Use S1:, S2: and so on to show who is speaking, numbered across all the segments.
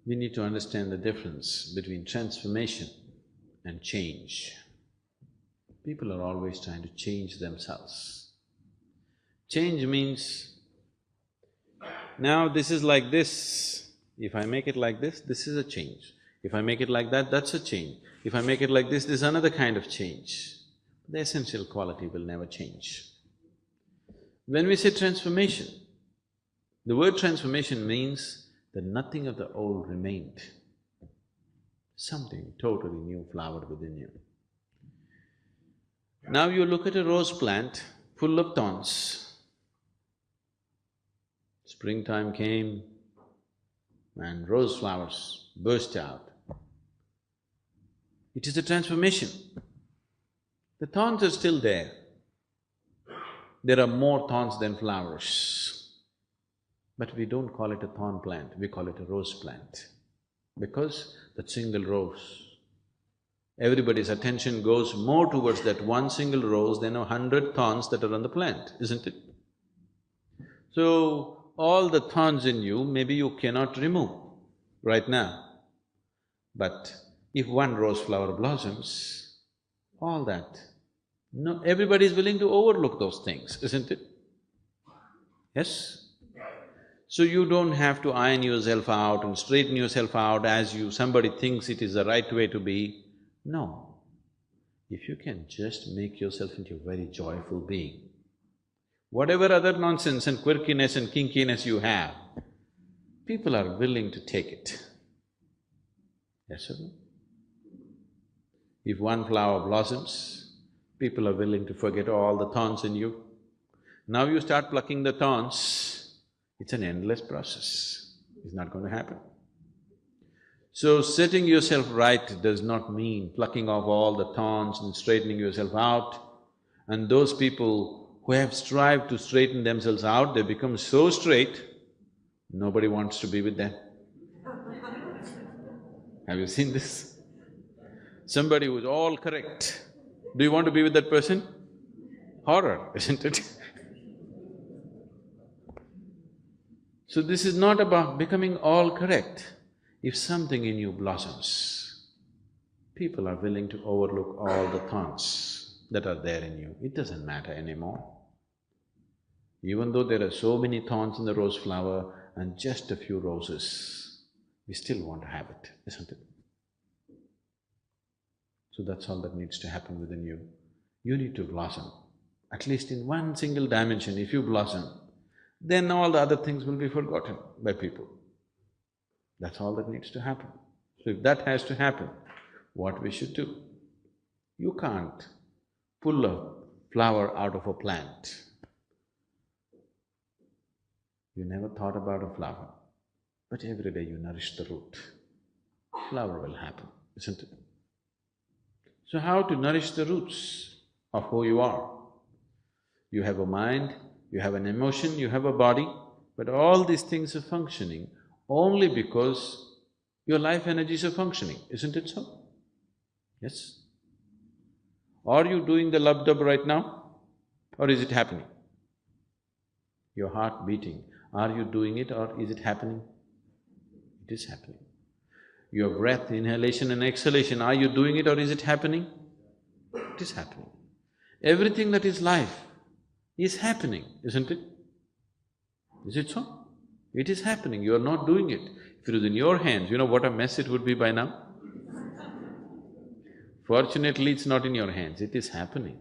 S1: We need to understand the difference between transformation and change. People are always trying to change themselves. Change means, now this is like this, if I make it like this is a change. If I make it like that, that's a change. If I make it like this is another kind of change. The essential quality will never change. When we say transformation, the word transformation means that nothing of the old remained. Something totally new flowered within you. Now you look at a rose plant full of thorns. Springtime came and rose flowers burst out. It is a transformation. The thorns are still there. There are more thorns than flowers. But we don't call it a thorn plant, we call it a rose plant. Because that single rose, everybody's attention goes more towards that one single rose than 100 thorns that are on the plant, isn't it? So, all the thorns in you, maybe you cannot remove right now. But if one rose flower blossoms, all that, no, everybody is willing to overlook those things, isn't it? Yes? So you don't have to iron yourself out and straighten yourself out as somebody thinks it is the right way to be. No. If you can just make yourself into a very joyful being, whatever other nonsense and quirkiness and kinkiness you have, people are willing to take it. Yes or no? If one flower blossoms, people are willing to forget all the thorns in you. Now you start plucking the thorns, it's an endless process, it's not going to happen. So setting yourself right does not mean plucking off all the thorns and straightening yourself out. And those people who have strived to straighten themselves out, they become so straight, nobody wants to be with them. Have you seen this? Somebody who's all correct, do you want to be with that person? Horror, isn't it? So this is not about becoming all correct. If something in you blossoms, people are willing to overlook all the thorns that are there in you. It doesn't matter anymore. Even though there are so many thorns in the rose flower and just a few roses, we still want to have it, isn't it? So that's all that needs to happen within you. You need to blossom. At least in one single dimension, if you blossom, then all the other things will be forgotten by people. That's all that needs to happen. So if that has to happen, what we should do? You can't pull a flower out of a plant. You never thought about a flower, but every day you nourish the root, flower will happen, isn't it? So how to nourish the roots of who you are? You have a mind, you have an emotion, you have a body, but all these things are functioning only because your life energies are functioning, isn't it so? Yes? Are you doing the lub-dub right now, or is it happening? Your heart beating, are you doing it or is it happening? It is happening. Your breath, inhalation and exhalation, are you doing it or is it happening? It is happening. Everything that is life is happening, isn't it? Is it so? It is happening, you are not doing it. If it was in your hands, you know what a mess it would be by now? Fortunately, it's not in your hands, it is happening.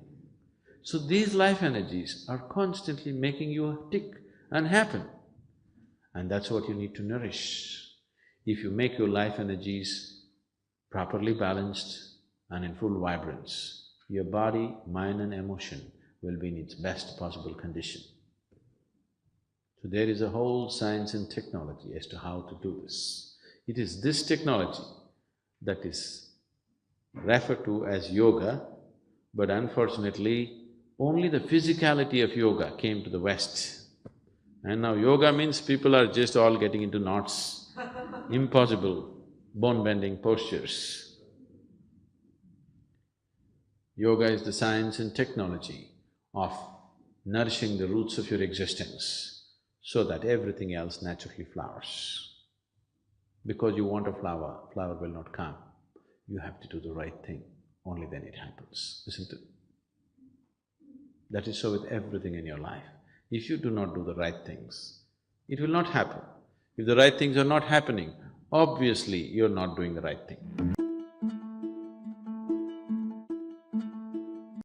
S1: So these life energies are constantly making you tick and happen. And that's what you need to nourish. If you make your life energies properly balanced and in full vibrance, your body, mind and emotion will be in its best possible condition. So there is a whole science and technology as to how to do this. It is this technology that is referred to as yoga, but unfortunately, only the physicality of yoga came to the West. And now yoga means people are just all getting into knots, impossible bone-bending postures. Yoga is the science and technology of nourishing the roots of your existence so that everything else naturally flowers. Because you want a flower, flower will not come. You have to do the right thing, only then it happens, isn't it? That is so with everything in your life. If you do not do the right things, it will not happen. If the right things are not happening, obviously you're not doing the right thing.